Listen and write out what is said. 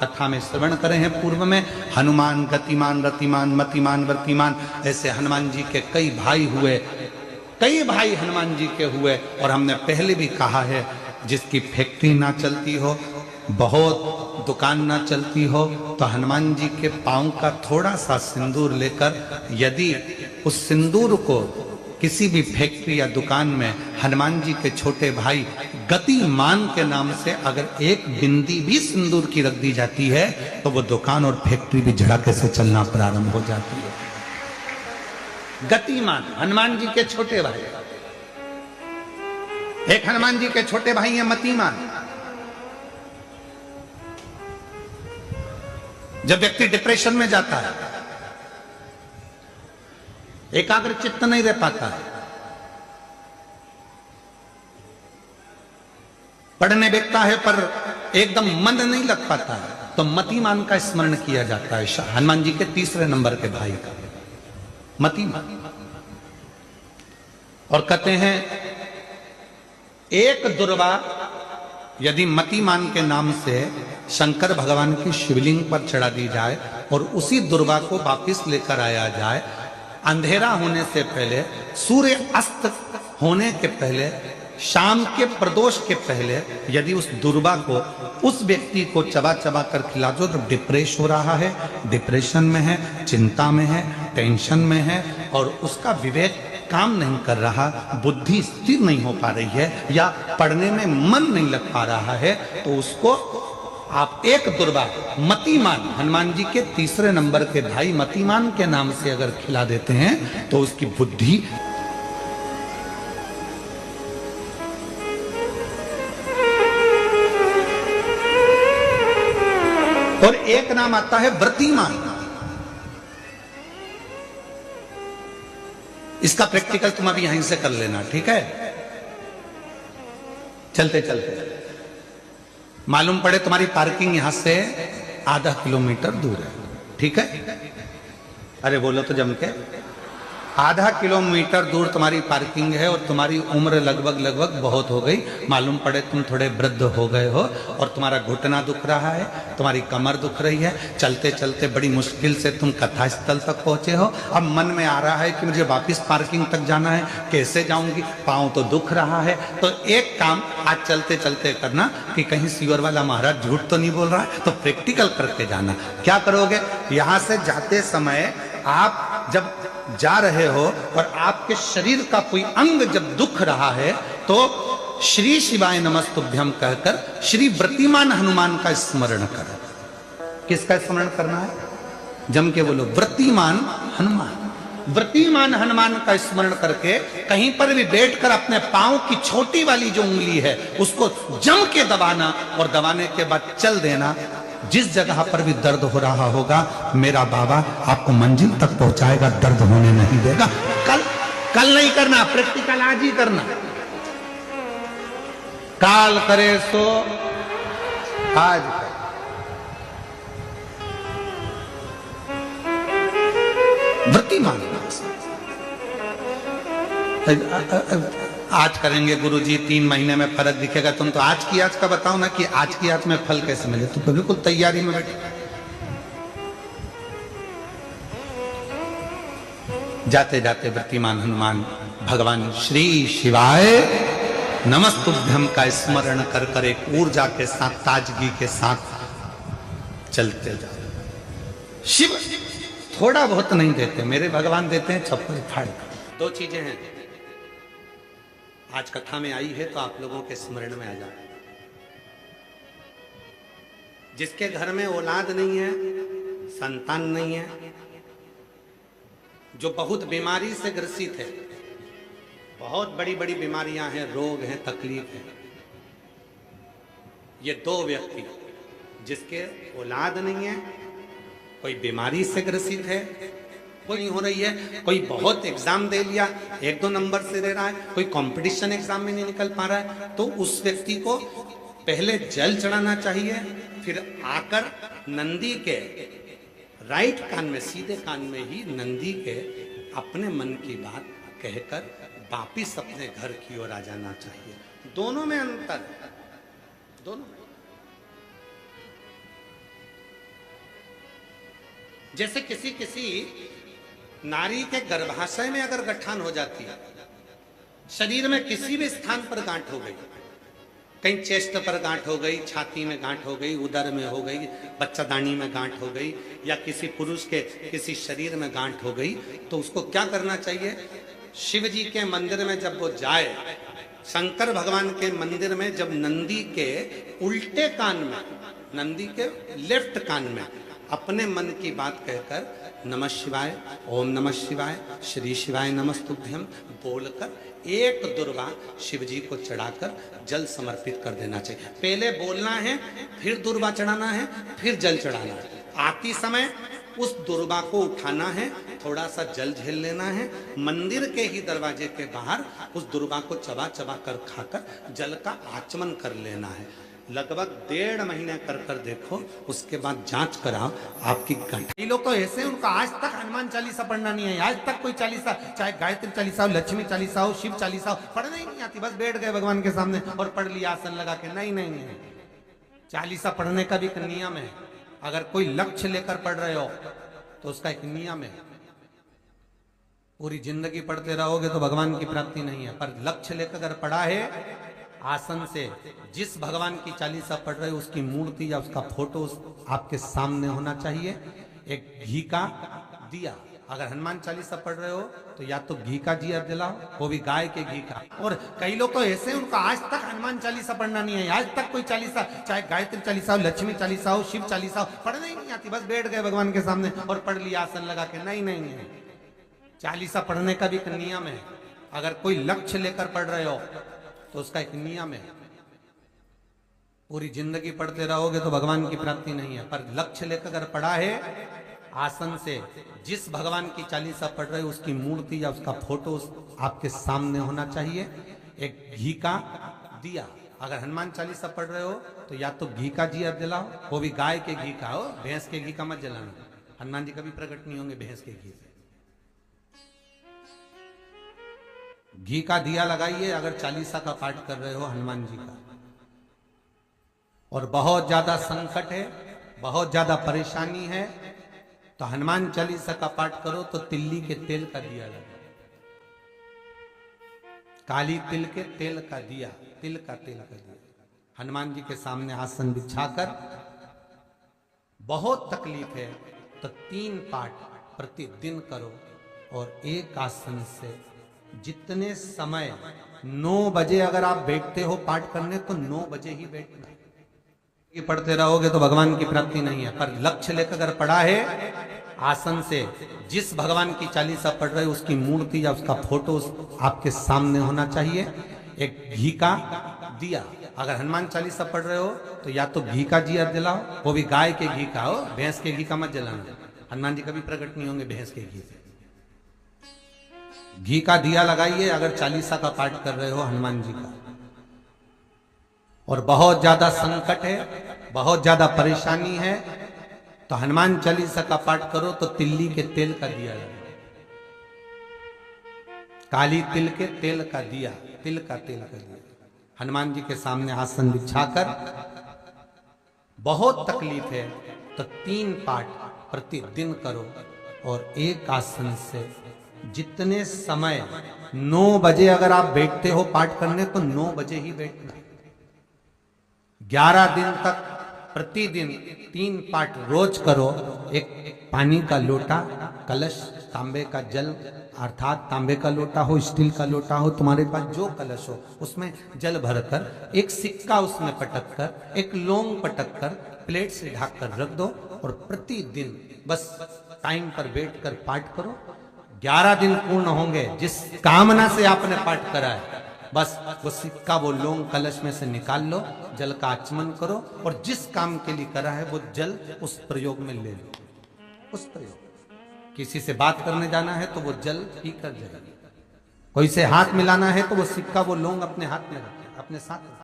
कथा में श्रवण करे हैं पूर्व में। हनुमान गतिमान रतिमान मतिमान वर्तिमान, ऐसे हनुमान जी के कई भाई हुए, कई भाई हनुमान जी के हुए। और हमने पहले भी कहा है, जिसकी फैक्ट्री ना चलती हो, बहुत दुकान ना चलती हो, तो हनुमान जी के पांव का थोड़ा सा सिंदूर लेकर यदि उस सिंदूर को किसी भी फैक्ट्री या दुकान में हनुमान जी के छोटे भाई गतिमान के नाम से अगर एक बिंदी भी सिंदूर की रख दी जाती है, तो वो दुकान और फैक्ट्री भी झड़के से चलना प्रारंभ हो जाती है। गतिमान हनुमान जी के छोटे भाई। एक हनुमान जी के छोटे भाई हैं मतिमान। जब व्यक्ति डिप्रेशन में जाता है, एकाग्र चित्त नहीं रह पाता है, पढ़ने बैठता है पर एकदम मन नहीं लग पाता है, तो मतिमान का स्मरण किया जाता है। हनुमान जी के तीसरे नंबर के भाई का मतिमान। और कहते हैं एक दुर्वा यदि मतिमान के नाम से शंकर भगवान की शिवलिंग पर चढ़ा दी जाए और उसी दुर्वा को वापिस लेकर आया जाए, अंधेरा होने से पहले, सूर्य अस्त होने के पहले, शाम के प्रदोष के पहले यदि उस दुर्वा को उस व्यक्ति को चबा चबा कर खिला दो, तो डिप्रेस हो रहा है, डिप्रेशन में है, चिंता में है, टेंशन में है और उसका विवेक काम नहीं कर रहा, बुद्धि स्थिर नहीं हो पा रही है या पढ़ने में मन नहीं लग पा रहा है, तो उसको आप एक दुर्वा मतिमान, हनुमान जी के तीसरे नंबर के भाई मतिमान के नाम से अगर खिला देते हैं, तो उसकी बुद्धि और एक नाम आता है व्रतिमान। इसका प्रैक्टिकल तुम अभी यहीं से कर लेना, ठीक है? चलते चलते मालूम पड़े तुम्हारी पार्किंग यहां से आधा किलोमीटर दूर है, ठीक है? अरे बोलो तो जम के। आधा किलोमीटर दूर तुम्हारी पार्किंग है और तुम्हारी उम्र लगभग बहुत हो गई। मालूम पड़े तुम थोड़े वृद्ध हो गए हो और तुम्हारा घुटना दुख रहा है, तुम्हारी कमर दुख रही है, चलते चलते बड़ी मुश्किल से तुम कथा स्थल तक पहुंचे हो। अब मन में आ रहा है कि मुझे वापस पार्किंग तक जाना है, कैसे जाऊंगी, पाँव तो दुख रहा है। तो एक काम आज चलते चलते करना कि कहीं सीवर वाला महाराज झूठ तो नहीं बोल रहा है, तो प्रैक्टिकल करके जाना। क्या करोगे? यहां से जाते समय आप जब जा रहे हो और आपके शरीर का कोई अंग जब दुख रहा है, तो श्री शिवाय नमस्तुभ्यम कहकर श्री व्रतिमान हनुमान का स्मरण करो। किसका स्मरण करना है? जम के बोलो, व्रतिमान हनुमान। व्रतिमान हनुमान का स्मरण करके कहीं पर भी बैठकर अपने पांव की छोटी वाली जो उंगली है उसको जम के दबाना और दबाने के बाद चल देना। जिस जगह पर भी दर्द हो रहा होगा, मेरा बाबा आपको मंजिल तक पहुंचाएगा, दर्द होने नहीं देगा। कल नहीं करना, प्रैक्टिकल आज ही करना। काल करे सो आज करे। व्रतिमान आज करेंगे गुरुजी, 3 महीने में फर्क दिखेगा। तुम तो आज की आज का बताओ ना कि आज की आज में फल कैसे मिले। तुम तो बिल्कुल तैयारी में बैठे। जाते जाते व्रतिमान हनुमान भगवान श्री शिवाय नमस्तुभ्यम का स्मरण कर कर एक ऊर्जा के साथ, ताजगी के साथ चलते जाते। शिव थोड़ा बहुत नहीं देते, मेरे भगवान देते हैं छप्पर फाड़। 2 चीजें हैं आज कथा में आई है तो आप लोगों के स्मरण में आ जाए। जिसके घर में औलाद नहीं है, संतान नहीं है, जो बहुत बीमारी से ग्रसित है, बहुत बड़ी बड़ी बीमारियां हैं, रोग हैं, तकलीफ है, ये 2 व्यक्ति जिसके औलाद नहीं है, कोई बीमारी से ग्रसित है, कोई हो रही है, कोई बहुत एग्जाम दे लिया 1-2 नंबर से दे रहा है, कोई कंपटीशन एग्जाम में नहीं निकल पा रहा है, तो उस व्यक्ति को पहले जल चढ़ाना चाहिए, फिर आकर नंदी के राइट कान में, सीधे कान में ही नंदी के अपने मन की बात कहकर वापिस अपने घर की ओर आ जाना चाहिए। दोनों में अंतर है, दोनों में। जैसे किसी किसी नारी के गर्भाशय में अगर गठान हो जाती है, शरीर में किसी भी स्थान पर गांठ हो गई, कहीं चेस्ट पर गांठ हो गई, छाती में गांठ हो गई, उदर में हो गई, बच्चादानी में गांठ हो गई, या किसी पुरुष के किसी शरीर में गांठ हो गई, तो उसको क्या करना चाहिए? शिव जी के मंदिर में जब वो जाए, शंकर भगवान के मंदिर में जब नंदी के उल्टे कान में, नंदी के लेफ्ट कान में अपने मन की बात कहकर नमः शिवाय, ओम नमः शिवाय, श्री शिवाय नमस्तुभ्यम बोलकर एक दुर्वा शिव जी को चढ़ाकर जल समर्पित कर देना चाहिए। पहले बोलना है, फिर दुर्वा चढ़ाना है, फिर जल चढ़ाना है। आती समय उस दुर्वा को उठाना है, थोड़ा सा जल झेल लेना है, मंदिर के ही दरवाजे के बाहर उस दुर्वा को चबा चबा कर खाकर जल का आचमन कर लेना है। लगभग 1.5 महीने कर कर देखो, उसके बाद जांच कराओ, आपकी गंठ। ये लोग तो ऐसे, उनका आज तक हनुमान चालीसा पढ़ना नहीं है, आज तक कोई चालीसा, चाहे गायत्री चालीसा हो, लक्ष्मी चालीसा हो, शिव चालीसा हो, पढ़ना ही नहीं आती। बस बैठ गए भगवान के सामने और पढ़ लिया आसन लगा के। नहीं नहीं नहीं, चालीसा पढ़ने का भी एक नियम है। अगर कोई लक्ष्य लेकर पढ़ रहे हो तो उसका एक नियम है। पूरी जिंदगी पढ़ते रहोगे तो भगवान की प्राप्ति नहीं है, पर लक्ष्य लेकर अगर पढ़ा है, आसन से जिस भगवान की चालीसा पढ़ रहे हो उसकी मूर्ति या उसका फोटो आपके सामने होना चाहिए। एक घी का दिया, अगर हनुमान चालीसा पढ़ रहे हो तो या तो घी का दिया जलाओ, वो भी गाय के घी का। और कई लोग तो ऐसे, उनका आज तक हनुमान चालीसा पढ़ना नहीं है, आज तक कोई चालीसा, चाहे गायत्री चालीसा हो, लक्ष्मी चालीसा हो, शिव चालीसा हो, पढ़ना ही नहीं आती। बस बैठ गए भगवान के सामने और पढ़ लिया आसन लगा के। नहीं नहीं नहीं, चालीसा पढ़ने का भी एक नियम है। अगर कोई लक्ष्य लेकर पढ़ रहे हो तो उसका एक नियम है। पूरी जिंदगी पढ़ते रहोगे तो भगवान की प्राप्ति नहीं है, पर लक्ष्य लेकर अगर पढ़ा है, आसन से जिस भगवान की चालीसा पढ़ रहे हो उसकी मूर्ति या उसका फोटो आपके सामने होना चाहिए। एक घी का दिया, अगर हनुमान चालीसा पढ़ रहे हो तो या तो घी का दिया जलाओ, वो भी गाय के घी का हो, भैंस के घी का मत जलाना। हनुमान जी कभी प्रकट नहीं होंगे भैंस के घी से। घी का दिया लगाइए अगर चालीसा का पाठ कर रहे हो हनुमान जी का। और बहुत ज्यादा संकट है, बहुत ज्यादा परेशानी है, तो हनुमान चालीसा का पाठ करो तो तिल्ली के तेल का दिया लगा, काली तिल के तेल का दिया, तिल का तेल का दिया हनुमान जी के सामने आसन बिछाकर। बहुत तकलीफ है तो 3 पाठ प्रतिदिन करो, और एक आसन से जितने समय 9 बजे अगर आप बैठते हो पाठ करने तो 9 बजे ही बैठना। ये पढ़ते रहोगे तो भगवान की प्राप्ति नहीं है, पर लक्ष्य लेकर अगर पढ़ा है, आसन से जिस भगवान की चालीसा पढ़ रहे हो उसकी मूर्ति या उसका फोटो आपके सामने होना चाहिए। एक घी का दिया, अगर हनुमान चालीसा पढ़ रहे हो तो या तो घी का दिया जलाओ, वो भी गाय के घी का हो, भैंस के घी का मत जलाना। हनुमान जी कभी प्रकट नहीं होंगे भैंस के घी से। घी का दिया लगाइए अगर चालीसा का पाठ कर रहे हो हनुमान जी का। और बहुत ज्यादा संकट है, बहुत ज्यादा परेशानी है, तो हनुमान चालीसा का पाठ करो तो तिल्ली के तेल का दिया लगे, काली तिल के तेल का दिया, तिल का तेल का दिया हनुमान जी के सामने आसन बिछाकर। बहुत तकलीफ है तो 3 पाठ प्रतिदिन करो, और एक आसन से जितने समय 9 बजे अगर आप बैठते हो पाठ करने तो 9 बजे ही बैठना। 11 दिन तक प्रतिदिन 3 पाठ रोज करो। एक पानी का लोटा, कलश, तांबे का जल, अर्थात तांबे का लोटा हो, स्टील का लोटा हो, तुम्हारे पास जो कलश हो उसमें जल भरकर, एक सिक्का उसमें पटक कर, एक लौंग पटक कर प्लेट से ढक कर रख दो, और प्रतिदिन बस टाइम पर बैठकर पाठ करो। 11 दिन पूर्ण होंगे, जिस कामना से आपने पाठ करा है बस वो सिक्का, वो लौंग कलश में से निकाल लो, जल का आचमन करो, और जिस काम के लिए करा है वो जल उस प्रयोग में ले लो। उस प्रयोग, किसी से बात करने जाना है तो वो जल पी कर जाएगी, कोई से हाथ मिलाना है तो वो सिक्का, वो लौंग अपने हाथ में रखें, अपने साथ।